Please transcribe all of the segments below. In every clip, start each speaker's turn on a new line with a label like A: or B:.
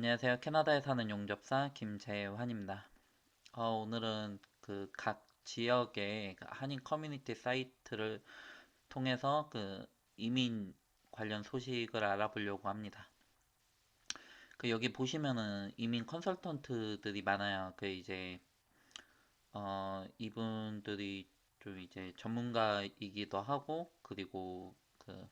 A: 안녕하세요. 캐나다에 사는 용접사 김재환입니다. 오늘은 그 각 지역의 그 한인 커뮤니티 사이트를 통해서 그 이민 관련 소식을 알아보려고 합니다. 그 여기 보시면은 이민 컨설턴트들이 많아요. 그 이제 이분들이 좀 이제 전문가이기도 하고, 그리고 그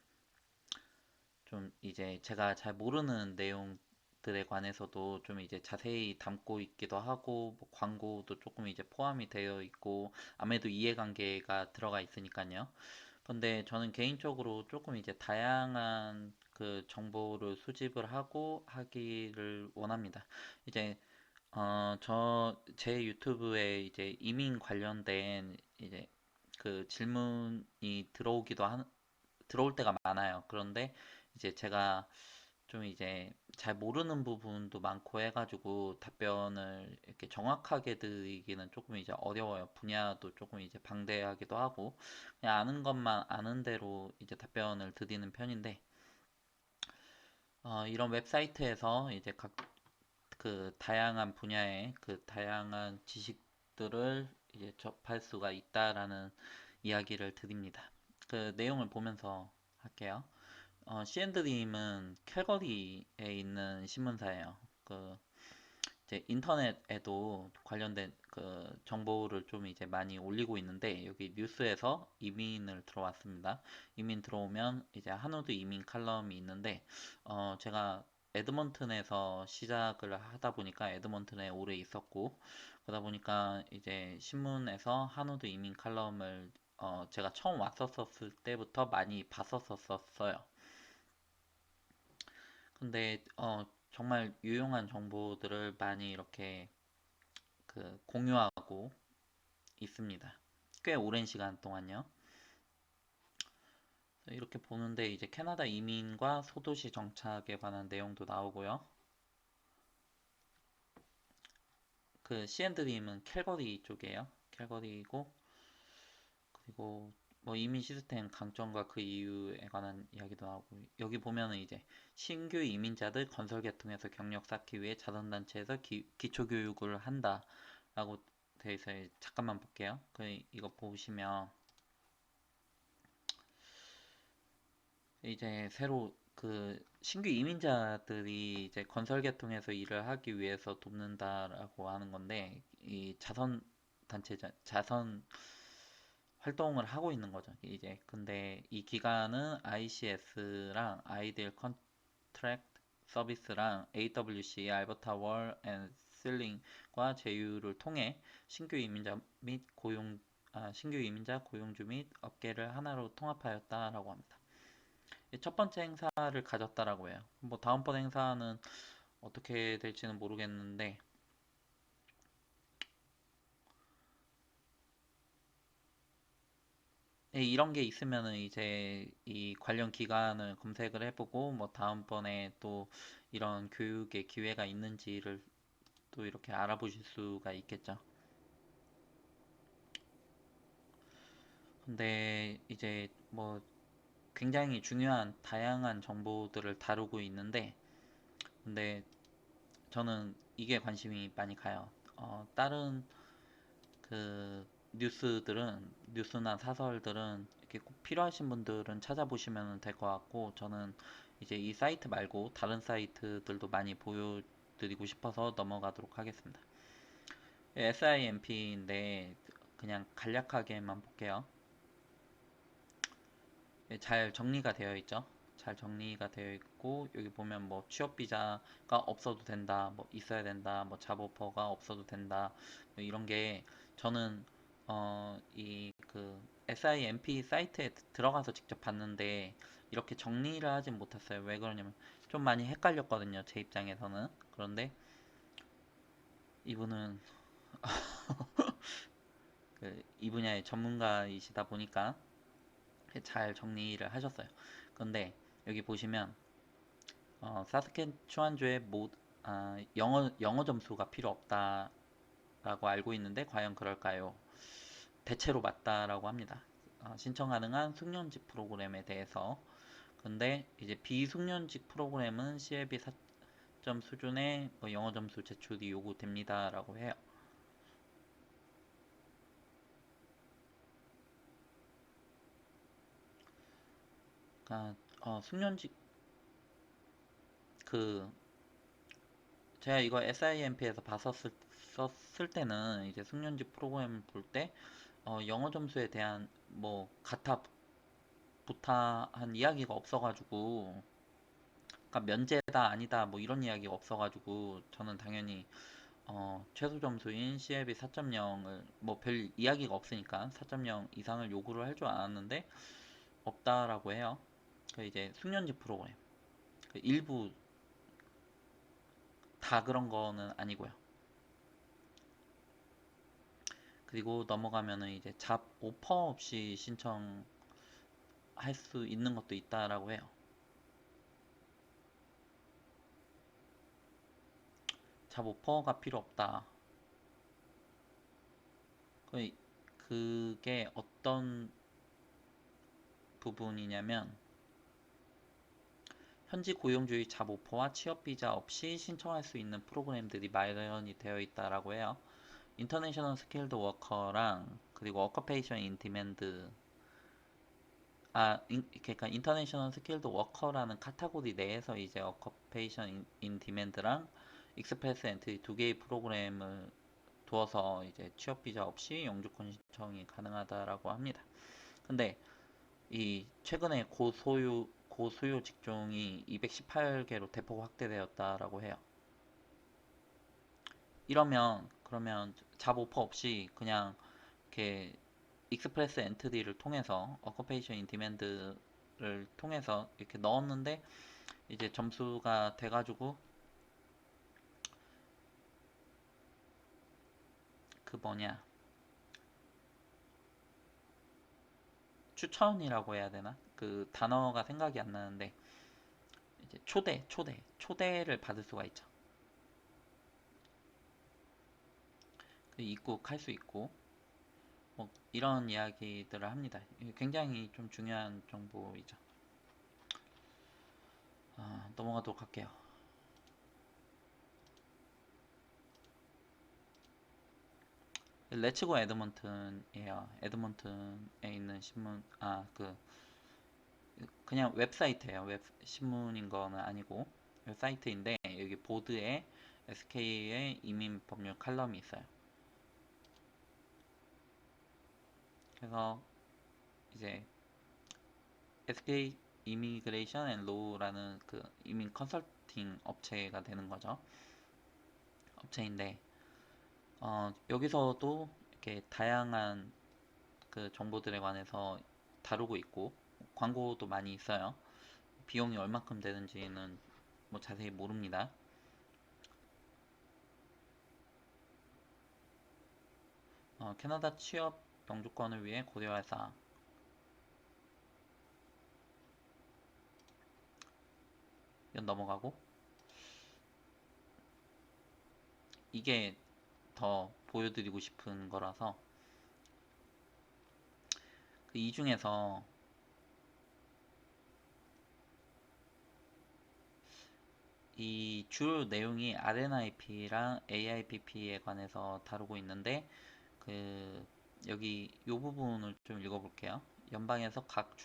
A: 좀 이제 제가 잘 모르는 내용들에 관해서도 좀 이제 자세히 담고 있기도 하고, 뭐 광고도 조금 이제 포함이 되어 있고, 아무래도 이해관계가 들어가 있으니까요. 근데 저는 개인적으로 조금 이제 다양한 그 정보를 수집을 하고 하기를 원합니다. 이제 제 유튜브에 이제 이민 관련된 이제 그 질문이 들어올 때가 많아요. 그런데 이제 제가 좀 이제 잘 모르는 부분도 많고 해가지고 답변을 이렇게 정확하게 드리기는 조금 이제 어려워요. 분야도 조금 이제 방대하기도 하고 그냥 아는 것만 아는 대로 이제 답변을 드리는 편인데 이런 웹사이트에서 이제 각 그 다양한 분야의 그 다양한 지식들을 이제 접할 수가 있다라는 이야기를 드립니다. 그 내용을 보면서 할게요. C&D림은 캘거리에 있는 신문사예요. 그 이제 인터넷에도 관련된 그 정보를 좀 이제 많이 올리고 있는데 여기 뉴스에서 이민을 들어왔습니다. 이민 들어오면 이제 한우드 이민 칼럼이 있는데 제가 에드먼튼에서 시작을 하다 보니까 에드먼튼에 오래 있었고 그러다 보니까 이제 신문에서 한우드 이민 칼럼을 제가 처음 왔었을 때부터 많이 봤었었어요. 근데 정말 유용한 정보들을 많이 이렇게 그 공유하고 있습니다. 꽤 오랜 시간 동안요. 이렇게 보는데 이제 캐나다 이민과 소도시 정착에 관한 내용도 나오고요. 그 C&D림은 캘거리 쪽이에요. 캘거리이고 그리고 뭐 이민 시스템 강점과 그 이유에 관한 이야기도 나오고 여기 보면은 이제 신규 이민자들 건설 계통에서 경력 쌓기 위해 자선단체에서 기초교육을 한다라고 되어 있어요. 잠깐만 볼게요. 이거 보시면 이제 새로 그 신규 이민자들이 이제 건설 계통에서 일을 하기 위해서 돕는다라고 하는 건데 이 자선 단체 자선 활동을 하고 있는 거죠. 이제 근데 이 기간은 ICS랑 아이디얼 컨트랙트 서비스랑 AWC 알버타 월앤 실링과 제휴를 통해 신규 이민자 및 신규 이민자 고용주 및 업계를 하나로 통합하였다라고 합니다. 첫 번째 행사를 가졌다라고 해요. 뭐 다음번 행사는 어떻게 될지는 모르겠는데 이런 게 있으면은 이제 이 관련 기관을 검색을 해보고 뭐 다음번에 또 이런 교육의 기회가 있는지를 또 이렇게 알아보실 수가 있겠죠. 근데 이제 뭐 굉장히 중요한 다양한 정보들을 다루고 있는데 근데 저는 이게 관심이 많이 가요. 다른 그 뉴스나 사설들은 이렇게 꼭 필요하신 분들은 찾아보시면 될 것 같고 저는 이제 이 사이트 말고 다른 사이트들도 많이 보여드리고 싶어서 넘어가도록 하겠습니다. SIMP인데 그냥 간략하게만 볼게요. 잘 정리가 되어 있죠. 잘 정리가 되어 있고 여기 보면 뭐 취업 비자가 없어도 된다, 뭐 있어야 된다, 뭐 잡오퍼가 없어도 된다, 뭐 이런 게 저는 이 그 SIMP 사이트에 들어가서 직접 봤는데 이렇게 정리를 하진 못했어요. 왜 그러냐면 좀 많이 헷갈렸거든요. 제 입장에서는. 그런데 이분은 그 이 분야의 전문가이시다 보니까 잘 정리를 하셨어요. 그런데 여기 보시면 사스케추안주의 영어 점수가 필요 없다라고 알고 있는데 과연 그럴까요? 대체로 맞다라고 합니다. 신청 가능한 숙련직 프로그램에 대해서 근데 이제 비숙련직 프로그램은 CLB 점 수준의 뭐 영어 점수 제출이 요구됩니다라고 해요. 그러니까 숙련직 그 제가 이거 SIMP에서 봤었을 때는 이제 숙련직 프로그램을 볼 때 영어 점수에 대한 뭐 가타 부타한 이야기가 없어가지고 그러니까 면제다 아니다 뭐 이런 이야기가 없어가지고 저는 당연히 최소 점수인 CLB 4.0을 뭐 별 이야기가 없으니까 4.0 이상을 요구를 할 줄 알았는데 없다라고 해요. 그 이제 숙련직 프로그램 그 일부 다 그런 거는 아니고요. 그리고 넘어가면은 이제 잡 오퍼 없이 신청할 수 있는 것도 있다라고 해요. 잡 오퍼가 필요 없다. 그게 어떤 부분이냐면 현지 고용주의 잡 오퍼와 취업 비자 없이 신청할 수 있는 프로그램들이 마련이 되어 있다라고 해요. 인터내셔널 스킬드 워커랑 그리고 어커페이션 인 디맨드 그러니까 인터내셔널 스킬드 워커라는 카테고리 내에서 이제 어커페이션 인 디맨드랑 익스프레스 엔트리 두 개의 프로그램을 두어서 이제 취업 비자 없이 영주권 신청이 가능하다라고 합니다. 근데 이 최근에 고수요 직종이 218개로 대폭 확대되었다라고 해요. 이러면 그러면 잡 오퍼 없이 그냥 이렇게 익스프레스 엔트리를 통해서 어커페이션 인 디맨드를 통해서 이렇게 넣었는데 이제 점수가 돼가지고 그 뭐냐 추천이라고 해야 되나 그 단어가 생각이 안 나는데 이제 초대를 받을 수가 있죠. 그 입국할 수 있고 뭐 이런 이야기들을 합니다. 굉장히 좀 중요한 정보이죠. 넘어가도록 할게요. 레츠고 에드먼튼이에요. 에드먼튼에 있는 신문, 그냥 웹사이트예요. 웹 신문인 거는 아니고 웹사이트인데 여기 보드에 SK의 이민 법률 칼럼이 있어요. 그래서 이제 SK 이미그레이션 앤 로우라는 그 이민 컨설팅 업체가 되는 거죠. 업체인데 여기서도 이렇게 다양한 그 정보들에 관해서 다루고 있고 광고도 많이 있어요. 비용이 얼마큼 되는지는 뭐 자세히 모릅니다. 캐나다 취업 영주권을 위해 고려할 사항. 이건 넘어가고 이게 더 보여드리고 싶은 거라서 이 중에서 이 주 내용이 RNIP랑 AIPP에 관해서 다루고 있는데 그 여기 이 부분을 좀 읽어볼게요. 연방에서 각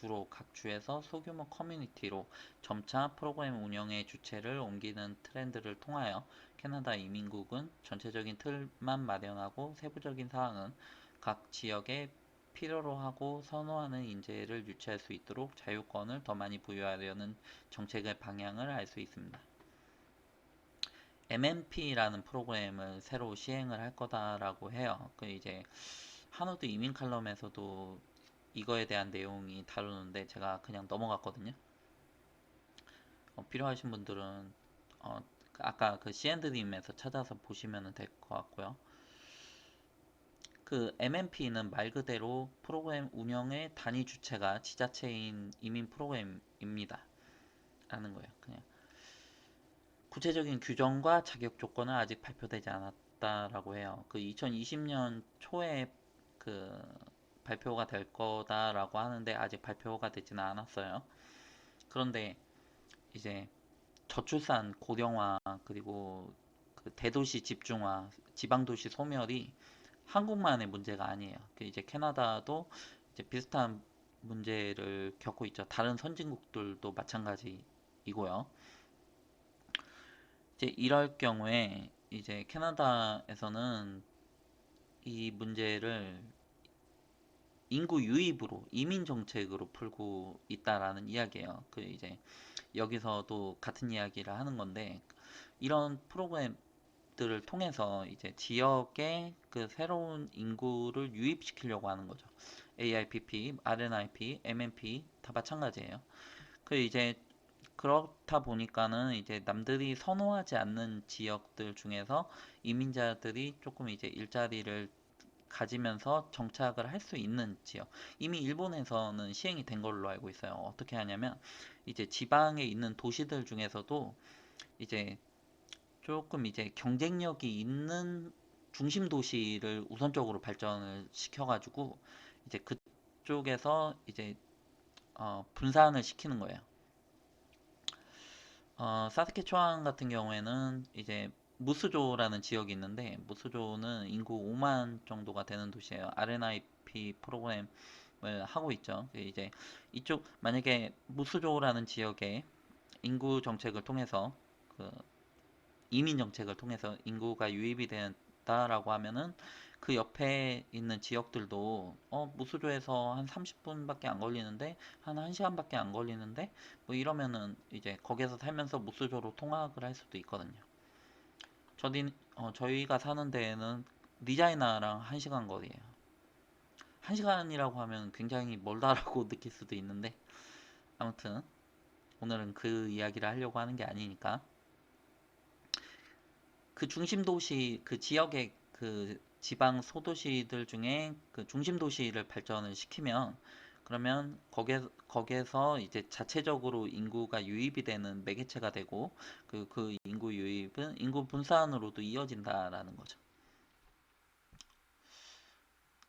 A: 주에서 소규모 커뮤니티로 점차 프로그램 운영의 주체를 옮기는 트렌드를 통하여 캐나다 이민국은 전체적인 틀만 마련하고 세부적인 사항은 각 지역에 필요로 하고 선호하는 인재를 유치할 수 있도록 자유권을 더 많이 부여하려는 정책의 방향을 알 수 있습니다. MMP라는 프로그램을 새로 시행을 할 거다라고 해요. 그 이제 한우드 이민 칼럼에서도 이거에 대한 내용이 다루는데 제가 그냥 넘어갔거든요. 필요하신 분들은 아까 그 C&D님에서 찾아서 보시면 될 것 같고요. 그 MMP는 말 그대로 프로그램 운영의 단위 주체가 지자체인 이민 프로그램입니다. 라는 거예요. 그냥 구체적인 규정과 자격 조건은 아직 발표되지 않았다라고 해요. 그 2020년 초에 그 발표가 될 거다라고 하는데 아직 발표가 되지는 않았어요. 그런데 이제 저출산 고령화 그리고 그 대도시 집중화, 지방도시 소멸이 한국만의 문제가 아니에요. 그 이제 캐나다도 이제 비슷한 문제를 겪고 있죠. 다른 선진국들도 마찬가지이고요. 이제 이럴 경우에 이제 캐나다에서는 이 문제를 인구 유입으로 이민 정책으로 풀고 있다라는 이야기예요. 그 이제 여기서도 같은 이야기를 하는 건데 이런 프로그램들을 통해서 이제 지역에 그 새로운 인구를 유입시키려고 하는 거죠. AIPP, RNIP, MNP 다 마찬가지예요. 그 이제 그렇다 보니까는 이제 남들이 선호하지 않는 지역들 중에서 이민자들이 조금 이제 일자리를 가지면서 정착을 할 수 있는 지역. 이미 일본에서는 시행이 된 걸로 알고 있어요. 어떻게 하냐면 이제 지방에 있는 도시들 중에서도 이제 조금 이제 경쟁력이 있는 중심 도시를 우선적으로 발전을 시켜가지고 이제 그쪽에서 이제 분산을 시키는 거예요. 사스케추안 같은 경우에는 이제 무스조라는 지역이 있는데 무스조는 인구 5만 정도가 되는 도시예요. RNIP 프로그램을 하고 있죠. 이제 이쪽 만약에 무스조라는 지역에 인구 정책을 통해서 그 이민 정책을 통해서 인구가 유입이 된다라고 하면은 그 옆에 있는 지역들도 무수조에서 한 30분밖에 안 걸리는데 한 1시간밖에 안 걸리는데 뭐 이러면은 이제 거기서 살면서 무수조로 통학을 할 수도 있거든요. 저희가 사는 데에는 리자이나랑 1시간 거리예요. 1시간이라고 하면 굉장히 멀다라고 느낄 수도 있는데 아무튼 오늘은 그 이야기를 하려고 하는 게 아니니까 그 중심 도시 그 지역의 그 지방 소도시들 중에 그 중심 도시를 발전을 시키면 그러면 거기에서 이제 자체적으로 인구가 유입이 되는 매개체가 되고 그 인구 유입은 인구 분산으로도 이어진다라는 거죠.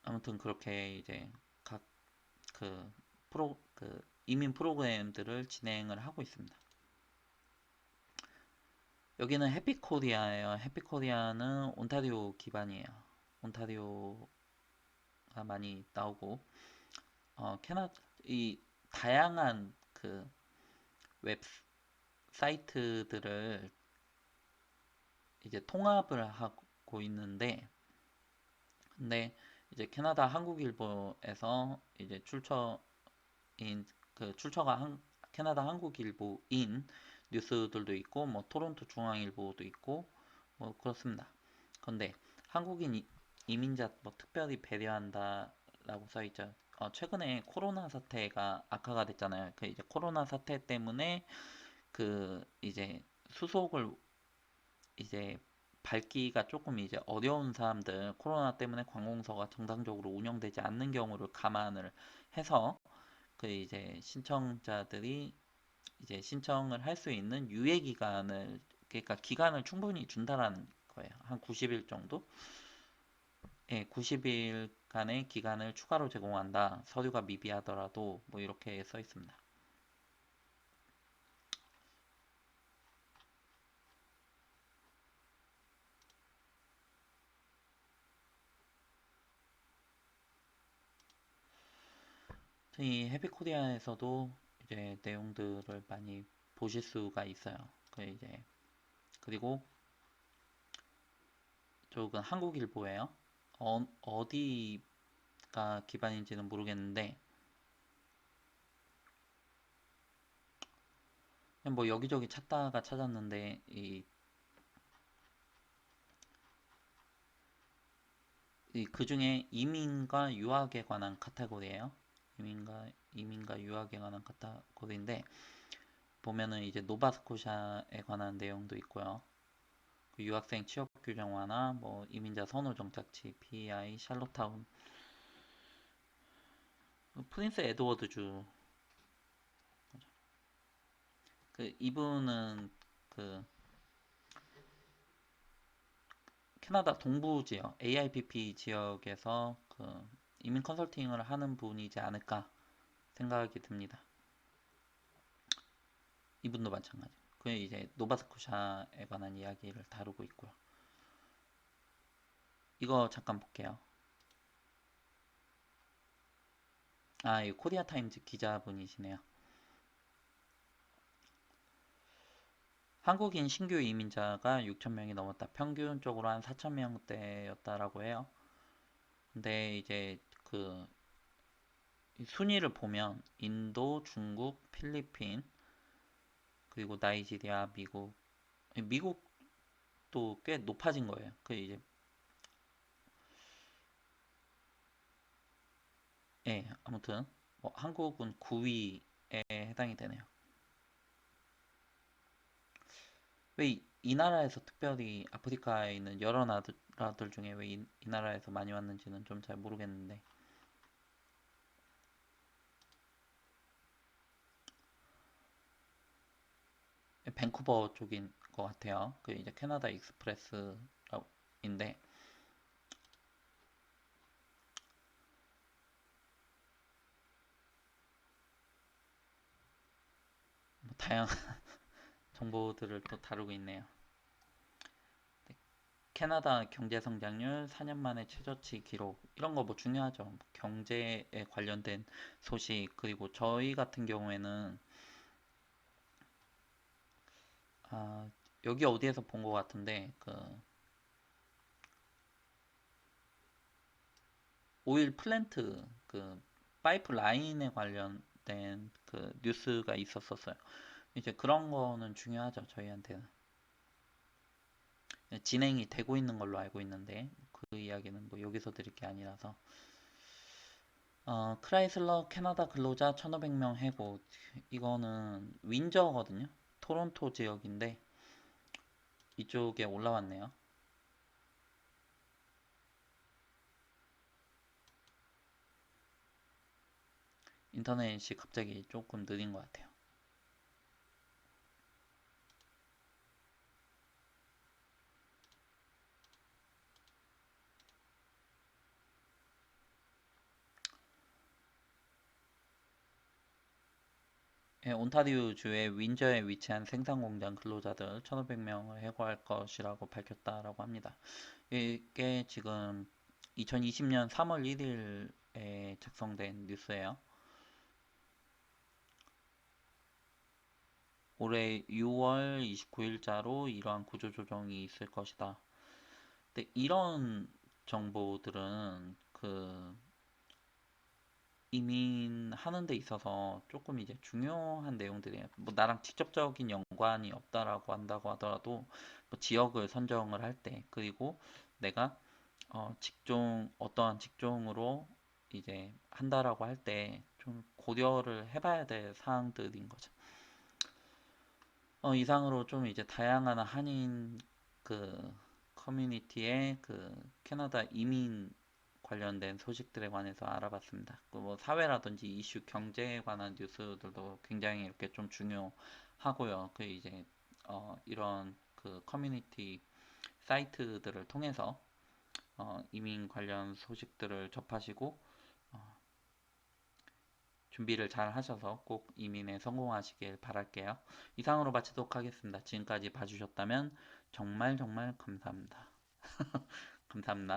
A: 아무튼 그렇게 이제 각 그 이민 프로그램들을 진행을 하고 있습니다. 여기는 해피코리아예요. 해피코리아는 온타리오 기반이에요. 온타리오가 많이 나오고 이 다양한 그 웹사이트들을 이제 통합을 하고 있는데 근데 이제 캐나다 한국일보에서 이제 출처가 캐나다 한국일보인 뉴스들도 있고 뭐 토론토 중앙일보도 있고 뭐 그렇습니다. 근데 한국인 이민자 뭐 특별히 배려한다라고 써 있죠. 최근에 코로나 사태가 악화가 됐잖아요. 그 이제 코로나 사태 때문에 그 이제 수속을 이제 밟기가 조금 이제 어려운 사람들, 코로나 때문에 관공서가 정상적으로 운영되지 않는 경우를 감안을 해서 그 이제 신청자들이 이제 신청을 할 수 있는 유예 기간을 그러니까 기간을 충분히 준다라는 거예요. 한 90일 정도? 예, 90일간의 기간을 추가로 제공한다. 서류가 미비하더라도 뭐 이렇게 써 있습니다. 이 해피코리아에서도 이제 내용들을 많이 보실 수가 있어요. 그 이제 그리고 쪽은 한국일보예요. 어디가 기반인지는 모르겠는데 그냥 뭐 여기저기 찾다가 찾았는데 그 중에 이민과 유학에 관한 카테고리예요. 이민과 유학에 관한 카테고리인데 보면은 이제 노바스코샤에 관한 내용도 있고요. 그 유학생 취업 규정 완화, 뭐 이민자 선호 정착지, PEI, 샬롯타운, 프린스 에드워드주 그 이분은 그 캐나다 동부 지역 AIPP 지역에서 그 이민 컨설팅을 하는 분이지 않을까 생각이 듭니다. 이분도 마찬가지. 그 이제 노바스코샤에 관한 이야기를 다루고 있고요. 이거 잠깐 볼게요. 아, 이 코리아 타임즈 기자분이시네요. 한국인 신규 이민자가 6천 명이 넘었다. 평균적으로 한 4천 명대였다라고 해요. 근데 이제 그 순위를 보면 인도, 중국, 필리핀, 그리고 나이지리아, 미국도 꽤 높아진 거예요. 그 이제 예, 아무튼 뭐 한국은 9위에 해당이 되네요. 왜 이 나라에서 특별히 아프리카에 있는 여러 나라들 중에 왜 이 나라에서 많이 왔는지는 좀 잘 모르겠는데 밴쿠버 쪽인 것 같아요. 그 이제 캐나다 익스프레스인데 뭐 다양한 정보들을 또 다루고 있네요. 네, 캐나다 경제 성장률 4년 만에 최저치 기록 이런 거 뭐 중요하죠. 뭐 경제에 관련된 소식 그리고 저희 같은 경우에는 아, 여기 어디에서 본 것 같은데 그 오일 플랜트 그 파이프 라인에 관련된 그 뉴스가 있었었어요. 이제 그런 거는 중요하죠, 저희한테는. 진행이 되고 있는 걸로 알고 있는데 그 이야기는 뭐 여기서 드릴 게 아니라서. 크라이슬러 캐나다 근로자 1,500명 해고. 이거는 윈저거든요. 토론토 지역인데 이쪽에 올라왔네요. 인터넷이 갑자기 조금 느린 것 같아요. 예, 온타리오 주의 윈저에 위치한 생산 공장 근로자들 1,500명을 해고할 것이라고 밝혔다라고 합니다. 이게 지금 2020년 3월 1일에 작성된 뉴스예요. 올해 6월 29일자로 이러한 구조조정이 있을 것이다. 근데 이런 정보들은 그 이민하는 데 있어서 조금 이제 중요한 내용들이에요. 뭐 나랑 직접적인 연관이 없다라고 한다고 하더라도 뭐 지역을 선정을 할 때, 그리고 내가 직종 어떠한 직종으로 이제 한다라고 할 때 좀 고려를 해봐야 될 사항들인 거죠. 이상으로 좀 이제 다양한 한인 그 커뮤니티의 그 캐나다 이민 관련된 소식들에 관해서 알아봤습니다. 그뭐 사회라든지 이슈, 경제에 관한 뉴스들도 굉장히 이렇게 좀 중요하고요. 그 이제 이런 그 커뮤니티 사이트들을 통해서 이민 관련 소식들을 접하시고 어, 준비를 잘 하셔서 꼭 이민에 성공하시길 바랄게요. 이상으로 마치도록 하겠습니다. 지금까지 봐주셨다면 정말 정말 감사합니다. 감사합니다.